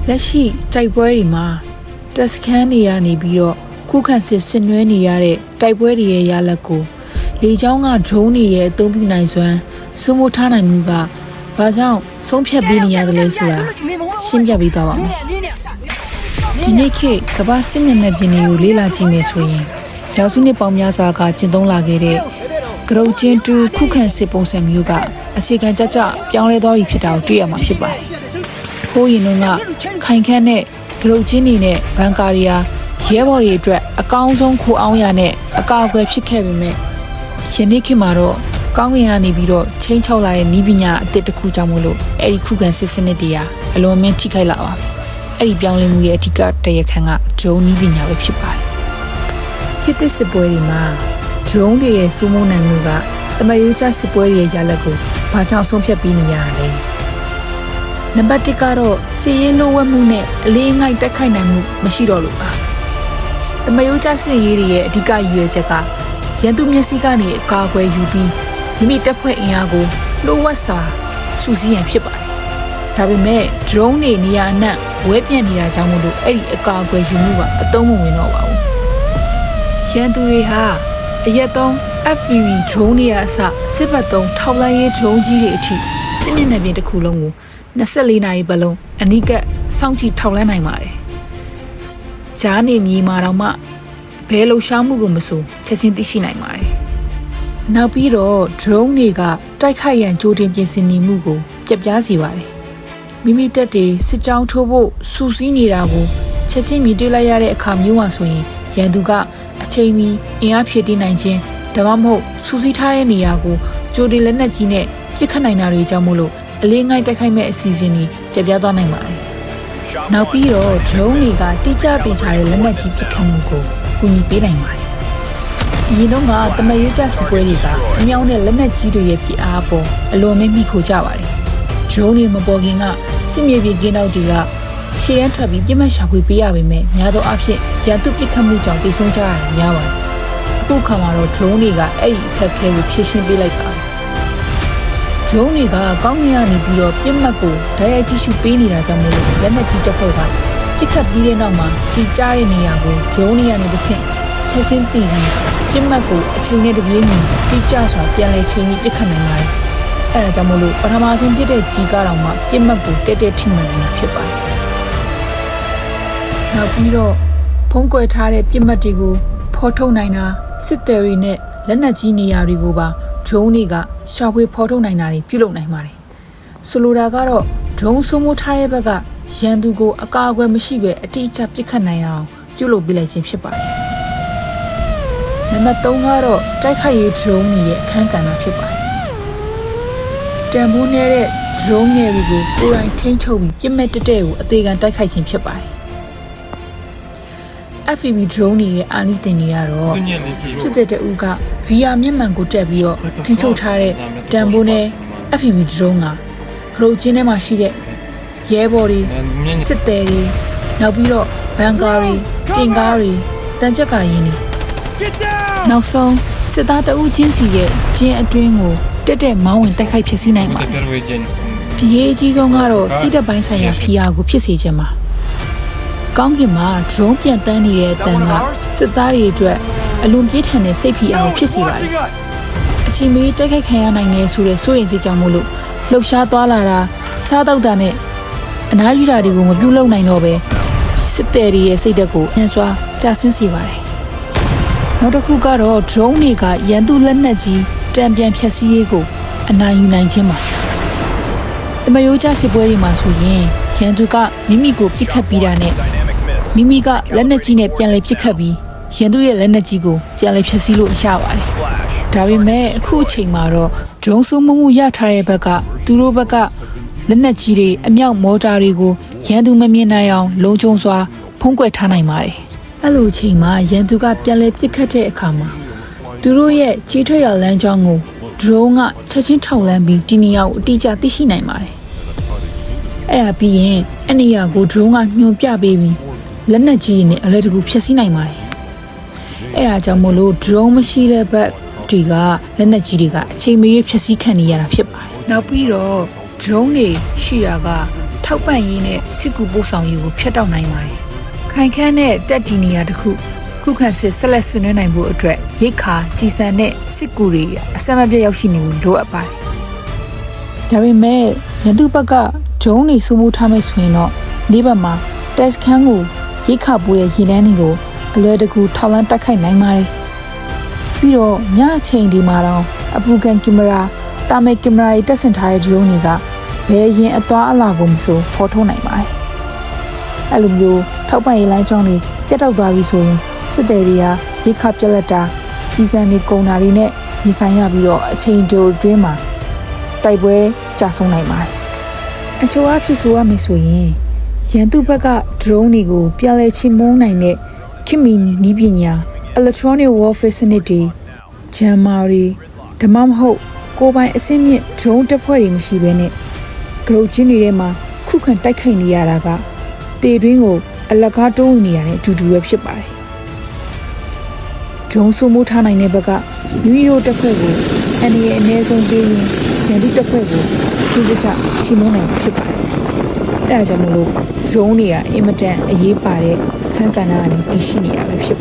လက်ရှိတိုက်ပွဲတွေမှာတက်စကန်တွေကနေပြီးတော့ခုခံစစ်ဆင်နွှဲနေရတဲ့တိုက်ပွဲတွေရဲ့ရလဒ်ကိုလေကြောင်းက drone တွေရဲ့အသုံးပြုနိုင်စွမ်းစိုးမိုးထားနိုင်မှုကဘာကြောင့်ဆုံးဖြတ်ပေးနေရတယ်လဲဆိုတာရှင်းပြပေးသွားပါမယ်။ဒီနေ့ခေတ်ကမ္ဘာစစ်မျက်နှာပြင်တွေကိုလေ့လာကြည့်မယ်ဆိုရင်ဒေါက်စုနှစ်ပေါင်းများစွာကကျင့်သုံးလာခဲ့တဲ့ကရုတ်ချင်းတူခုခံစစ်ပုံစံမျိုးကအခြေခံကြပြောင်းလဲသွားပြီဖြစ်တာကိုတွေ့ရမှာဖြစ်ပါတယ်။ဟိုးရင်ကခိုင်ခန့်တဲ့ကရုတ်ချင်းတွေနဲ့ဘန်ကာရီယာရဲဘော်တွေအတွက်အကောင်းဆုံးခိုးအောင်ရနဲ့အကာအကွယ်ဖြစ်ခဲ့ပေမဲ့ယနေ့ခေတ်မှာတော့ကောင်းကင်ကနေပြီးတော့ချင်းချောက်လာတဲ့နည်းပညာအသစ်တစ်ခုကြောင့်မို့လို့အဲ့ဒီခုခံစစ်စနစ်တွေကအလွန်အမင်းထိခိုက်လာပါပြီ။အဲ့ဒီပြောင်းလဲမှုရဲ့အဓိကတရားခံက drone နည်းပညာပဲဖြစ်ပါတယ်။ခေတ်သစ်စစ်ပွဲတွေမှာ drone တွေရဲ့စိုးမိုးနိုင်မှုကတမယိုးကျစစ်ပွဲတွေရဲ့ရလဒ်ကိုဘာကြောင့်ဆုံးဖြတ်ပြီးနေရတာလဲ။နံပါတ်1ကတော့စီရင်လိုဝက်မှုနဲ့အလေးငိုက်တက်ခိုက်နိုင်မှုမရှိတော့လို့ပါ။တမယိုးကျစစ်ရေးတွေရဲ့အဓိကရည်ရွယ်ချက်ကရန်သူမျက်စိကနေအကာအကွယ်ယူပြီးမိမိတပ်ဖွဲ့အင်အားကိုလိုဝက်စွာစုစည်းရန်ဖြစ်ပါတယ်။ဒါပေမဲ့ drone တွေနေရာအနှံ့ဝဲပြန့်နေတာကြောင့်မို့လို့အဲ့ဒီအကာအကွယ်ယူမှုကအသုံးမဝင်တော့ပါဘူး။ရန်သူတွေဟာအရက်သုံး FPV drone တွေအစစစ်ဘက်သုံးထောက်လှမ်းရေး drone ကြီးတွေအထိစစ်မျက်နှာပြင်တစ်ခုလုံးကို24နာရီပတ်လုံးအနိကစောင့်ကြည့်ထောက်လှမ်းနိုင်ပါတယ်။ကြားနေမြေမှာတော့မှဘယ်လှုပ်ရှားမှုကိုမဆိုချက်ချင်းသိရှိနိုင်ပါတယ်။နောက်ပြီးတော့ drone တွေကတိုက်ခိုက်ရန်ကြိုတင်ပြင်ဆင်နေမှုကိုပြပြစေပါတယ်။မိမိတပ်တွေစစ်ကြောင်းထိုးဖို့စူးစီးနေတာကိုချက်ချင်းမြင်တွေ့လိုက်ရတဲ့အခါမျိုးမှာဆိုရင်ရန်သူကအချိန်မီအင်အားဖြည့်တင်းနိုင်ခြင်းဒါမှမဟုတ်စူးစီးထားတဲ့နေရာကိုကြိုတင်လက်နက်ကြီးနဲ့ပစ်ခတ်နိုင်တာတွေကြောင့်မို့လို့အလေးငိုက်တိုက်ခိုက်မဲ့အစီအစဉ်တွေပြပြသွားနိုင်ပါတယ်။နောက်ပြီးတော့ drone တွေကတိကျတင်ချတဲ့လက်နက်ကြီးပစ်ခတ်မှုကိုကူညီပေးနိုင်ပါတယ်။အရင်တော့ကတမရွေးကျစစ်ပွဲတွေကအမြောင်းတဲ့လက်နက်ကြီးတွေရဲ့ပြအားပေါ်အလွန်မင်းမိခိုကြပါတယ်။ drone တွေမပေါ်ခင်ကစစ်မြေပြင်ကင်းတောက်တွေကရှေ့ရန်ထွက်ပြီးပြစ်မှတ်ရှာဖွေပေးရပေမဲ့များသောအားဖြင့်ရန်သူပစ်ခတ်မှုကြောင့်တိတ်ဆုံးကြရတာများပါတယ်။အခုခါမှာတော့ drone တွေကအဲ့ဒီအခက်အခဲကိုဖြေရှင်းပေးလိုက်ပါတယ်။ drone တွေကကောင်းကင်ကနေပြီးတော့ပြစ်မှတ်ကိုဓာတ်ရိုက်ကြည့်ရှုပေးနေတာကြောင့်မို့လို့လက်နက်ကြီးတပ်ဖွဲ့ကပြစ်ခတ်ပြီးတဲ့နောက်မှာကြီးကြားတဲ့နေရာကို drone တွေကနေတစ်ဆင့်ချက်ချင်းတီးပြီးပြစ်မှတ်ကိုအချိန်နဲ့တပြေးညီတိကျစွာပြန်လည်ချိန်ပြီးပြစ်ခတ်နိုင်ပါတယ်။အဲဒါကြောင့်မို့လို့ပထမဆုံးဖြစ်တဲ့ကြီးကားတော်မှာပြစ်မှတ်ကိုတက်ထိမှန်နိုင်တာဖြစ်ပါတယ်။နောက်ပြီးတော့ဖုံးကွယ်ထားတဲ့ပြစ်မှတ်တွေကိုဖော်ထုတ်နိုင်တာစစ်သည်တွေနဲ့လက်နက်ကြီးနေရာတွေကိုပါ drone တွေကရှာဖွေဖော်ထုတ်နိုင်တာတွေပြုလုပ်နိုင်ပါတယ်။ဆိုလိုတာကတော့ drone စိုးမိုးထားတဲ့ဘက်ကရန်သူကိုအကာအကွယ်မရှိဘဲအတိအကျပစ်ခတ်နိုင်အောင်ပြုလုပ်ပေးလိုက်ခြင်းဖြစ်ပါတယ်။နံပါတ်3ကတော့တိုက်ခိုက်ရေး drone တွေရဲ့အခန်းကဏ္ဍဖြစ်ပါတယ်။တန်ဖိုးနည်းတဲ့ drone ငယ်တွေကိုကိုယ်တိုင်ထိန်းချုပ်ပြီးပြစ်မဲ့တက်တဲ့ကိုအသေးခံတိုက်ခိုက်ခြင်းဖြစ်ပါတယ်။ FPV drone တွေရဲ့အာနိသင်တွေကတော့စစ်တပ်တအုပ်က VR မျက်မှန်ကိုတက်ပြီးတော့ထိန်းချုပ်ထားတဲ့တန်ဖိုးနဲ့ FPV drone ကဂရုချင်းထဲမှာရှိတဲ့ရဲဘော်တွေစစ်သည်တွေနောက်ပြီးတော့ဘန်ကာတွေတင်ကားတွေတန်ချက်ကရင်းတွေနောက်ဆုံးစစ်သားတအုပ်ချင်းစီရဲ့ဂျင်းအတွင်းကိုတက်မောင်းဝင်တိုက်ခိုက်ဖျက်ဆီးနိုင်ပါတယ်အရေးအကြီးဆုံးကတော့စိတ်ဓာတ်ပိုင်းဆိုင်ရာဖိအားကိုဖြစ်စေခြင်းပါကောင်းကင်မှာ drone ပြန်တန်းနေတဲ့အတန်းကစစ်သားတွေအတွက်အလွန်ပြင်းထန်တဲ့စိတ်ဖိအားကိုဖြစ်စေပါတယ်။အချိန်မီတိုက်ခိုက်ခံရနိုင်တယ်ဆိုတဲ့စိုးရိမ်စိတ်ကြောင့်မို့လို့လှုပ်ရှားသွားလာတာစားတောက်တာနဲ့အနားယူတာတွေကိုမပြုလုပ်နိုင်တော့ပဲစစ်သည်တွေရဲ့စိတ်ဓာတ်ကိုညှဉ်းစွာကျဆင်းစေပါတယ်။နောက်တစ်ခုကတော့ drone တွေကရန်သူလက်နက်ကြီးတံပြန်ဖြတ်စည်းရေးကိုအနိုင်ယူနိုင်ခြင်းပါ။တမယိုးကျစစ်ပွဲတွေမှာဆိုရင်ရန်သူကမိမိကိုပစ်ခတ်ပြီးတာနဲ့မိမိကလက်နက်ကြီးနဲ့ပြန်လည်ပစ်ခတ်ပြီးရန်သူရဲ့လက်နက်ကြီးကိုပြန်လည်ဖျက်ဆီးလို့ရပါတယ်။ဒါပေမဲ့အခုအချိန်မှာတော့ drone စိုးမိုးမှုရထားတဲ့ဘက်ကသူတို့ဘက်ကလက်နက်ကြီးတွေအမြောက်မော်တာတွေကိုရန်သူမမြင်နိုင်အောင်လုံခြုံစွာဖုံးကွယ်ထားနိုင်ပါတယ်။အဲ့လိုအချိန်မှာရန်သူကပြန်လည်ပစ်ခတ်တဲ့အခါမှာသူတို့ရဲ့ကြီးထွားရာလမ်းကြောင်းကို drone ကချက်ချင်းထောက်လှမ်းပြီးဒီနေရာကိုအတိအကျသိရှိနိုင်ပါတယ်။အဲ့ဒါပြီးရင်အဲ့နေရာကို drone ကညွှန်ပြပေးပြီးလက်နက်ကြီးနဲ့အလဲတကူဖျက်ဆီးနိုင်ပါတယ်။အဲ့ဒါကြောင့်မို့လို့ drone မရှိတဲ့ဘက်တွေကလက်နက်ကြီးတွေကအချိန်မရွေးဖျက်ဆီးခံနေရတာဖြစ်ပါတယ်။နောက်ပြီးတော့ drone တွေရှိတာက ထောက်ပံ့ရေးနဲ့စစ်ကူပို့ဆောင်ရေးကိုဖျက်တောက်နိုင်ပါတယ်။ခိုင်ခန့်တဲ့တက်တီနေရာတစ်ခုခုခံစစ်ဆက်လက်ဆင်နွှဲနိုင်ဖို့အတွက်ရိတ်ခါကြီးစံတဲ့စစ်ကူတွေအဆက်မပြတ်ရောက်ရှိနေဖို့လိုအပ်ပါတယ်။ဒါပေမဲ့ရန်သူဘက်ကဂျုံတွေစုမှုထားမယ်ဆိုရင်တော့ဒီဘက်မှာတက်စခန်းကိုရိတ်ခါပိုးရဲ့ရေတန်းတွေကိုအလွယ်တကူထောက်လန်းတက်ခိုက်နိုင်ပါတယ်။ပြီးတော့ညအချိန်ဒီမှာတော့အပူကန်ကင်မရာတာမဲကင်မရာတွေတက်ဆင်ထားတဲ့ဂျုံတွေကဘယ်ရင်အသွားအလာကိုမဆိုဖော်ထုတ်နိုင်ပါတယ်။အဲ့လိုမျိုးထောက်ပံ့ရေးလိုင်းချောင်းတွေပြတ်တောက်သွားပြီဆိုရင်စစ်သည်တွေကရိတ်ခါပြက်လက်တာကြီးစံနေကုန်တာတွေနဲ့ညီဆိုင်ရပြီးတော့အချိန်တိုအတွင်းမှာတိုက်ပွဲကြာဆုံးနိုင်ပါတယ်။အချို့အဖြစ်ဆိုရမယ်ဆိုရင်ရန်သူဘက်က drone တွေကိုပြလဲချီမုန်းနိုင်တဲ့ခင်မီနီးပညာ electronic warfare စနစ်တွေဂျမ်မာတွေဓမ္မမဟုတ်ကိုယ်ပိုင်အဆင့်မြင့် drone တပ်ဖွဲ့တွေမရှိဘဲနဲ့ဂရုချင်းတွေထဲမှာခုခံတိုက်ခိုက်နေရတာကတေတွင်းကိုအလကားတိုးဝင်နေရတဲ့အတူတူပဲဖြစ်ပါတယ်။ဒုံစုမှုထားနိုင်တဲ့ဘက်ကမိမိတို့တပ်ဖွဲ့ကိုအနည်းအနည်းဆုံးပေးရင်ရန်သူတပ်ဖွဲ့ကိုစုပချချီမုန်းနိုင်မှာဖြစ်ပါတယ်။အဲဒါကြောင့်မလို့ဒရုန်းတွေကအင်မတန်အရေးပါတဲ့အခန်းကဏ္ဍကနေတည်ရှိနေတာပဲဖြစ်ပါ